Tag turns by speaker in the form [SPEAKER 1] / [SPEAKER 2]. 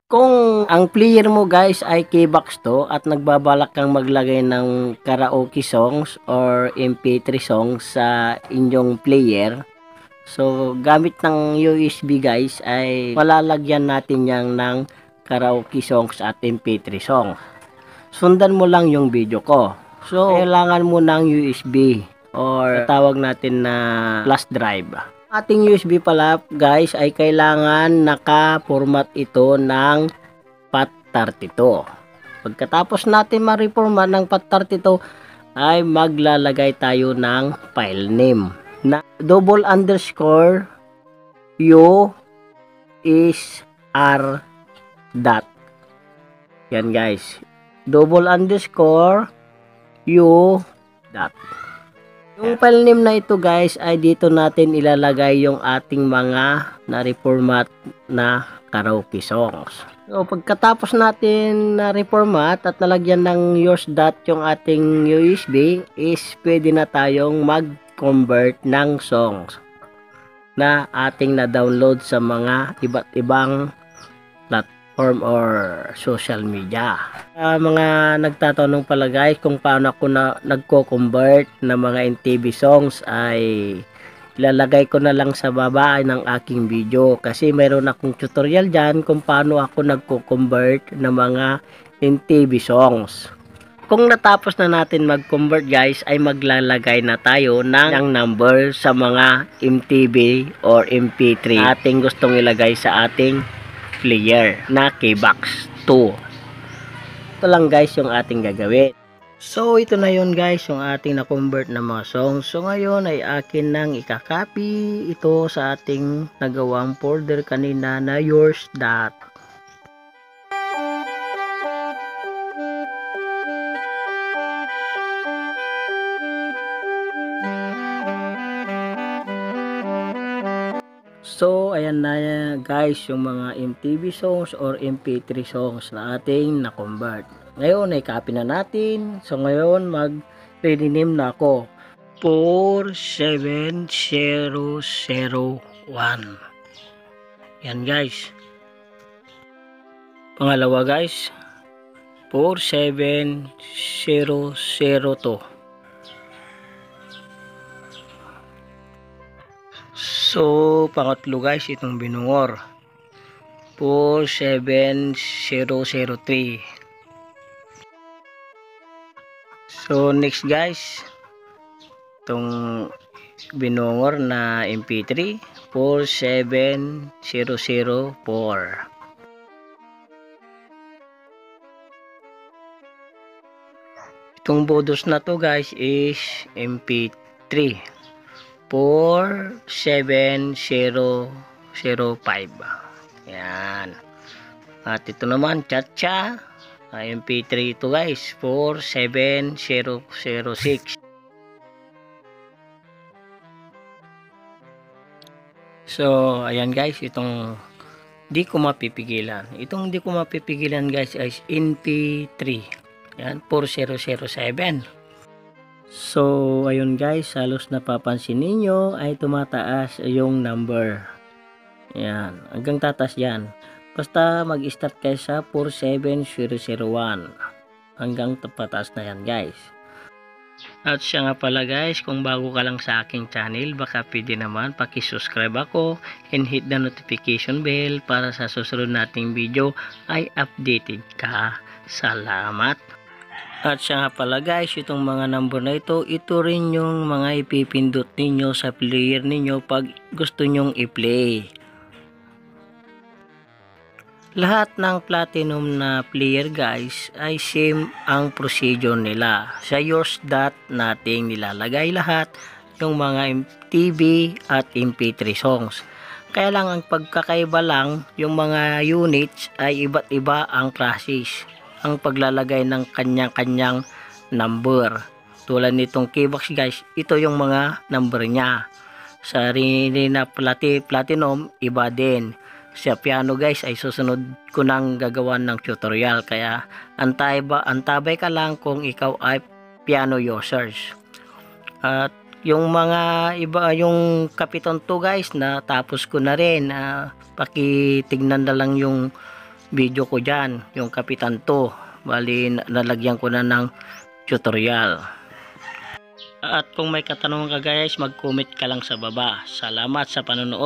[SPEAKER 1] Kung ang player mo guys ay K-Box 2 at nagbabalak kang maglagay ng karaoke songs or MP3 songs sa inyong player, so gamit ng USB guys ay malalagyan natin yang ng karaoke songs at MP3 songs. Sundan mo lang yung video ko. So kailangan mo ng USB or tawag natin na flash drive. Ating USB pala guys ay kailangan naka-format ito ng FAT32. Pagkatapos natin ma-reformat ng FAT32 ay maglalagay tayo ng file name na _u is r dot. Yan guys, _u dot. Yung file name na ito guys ay dito natin ilalagay yung ating mga na-reformat na karaoke songs. So pagkatapos natin na-reformat at nalagyan ng yours.dot yung ating USB is pwede na tayong mag-convert ng songs na ating na-download sa mga iba't ibang platform or social media. Mga nagtatanong pala guys kung paano ako nagko-convert ng mga NTV songs ay ilalagay ko na lang sa baba ng aking video kasi mayroon akong tutorial dyan kung paano ako nagko-convert ng mga NTV songs. Kung natapos na natin mag-convert guys ay maglalagay na tayo ng number sa mga MTV or MP3 na ating gustong ilagay sa ating player na K-Box 2. Ito lang guys yung ating gagawin. So ito na yun guys yung ating na-convert na mga songs. So ngayon ay akin nang ikakopy ito sa ating nagawang folder kanina na yours.dot. So ayan na guys yung mga MTV songs or MP3 songs na ating na-convert. Ngayon ay copy na natin. So ngayon mag-rename na ako 47001. Yan guys. Pangalawa guys 47002. So pangatlo guys itong binungor 47003. So next guys itong binungor na MP3 47004. Itong bonus na to guys is MP3 47005. Yan. At ito naman Chacha MP3 ito guys 47006. So ayan guys itong di ko mapipigilan. Itong di ko mapipigilan guys ay MP3. Yan 4007. So ayun guys, halos napapansin ninyo ay tumataas yung number. Yan, hanggang tatas yan. Basta mag-start kayo sa 47001 hanggang pataas na yan guys. At siya nga pala guys, kung bago ka lang sa aking channel, baka pwede naman pakisubscribe ako and hit the notification bell para sa susunod nating video ay updated ka. Salamat! At siya nga pala guys, itong mga number na ito rin yung mga ipipindot ninyo sa player ninyo pag gusto nyong i-play. Lahat ng platinum na player guys ay same ang procedure nila. Sa yours.dot nating nilalagay lahat yung mga MTV at MP3 songs. Kaya lang ang pagkakaiba lang, yung mga units ay iba't iba ang classes. Ang paglalagay ng kanyang-kanyang number. Tulad nitong K-Box guys, ito yung mga number niya. Sa Rina Platinum, iba din. Sa piano guys ay susunod ko nang gagawan ng tutorial. Kaya antabay ka lang kung ikaw ay piano users. At yung mga iba, yung Kapiton 2 guys, na tapos ko na rin. Pakitignan na lang yung video ko dyan, yung Kapitan 2. Bali, nalagyan ko na ng tutorial. At kung may katanungan ka guys, mag-comment ka lang sa baba. Salamat sa panonood.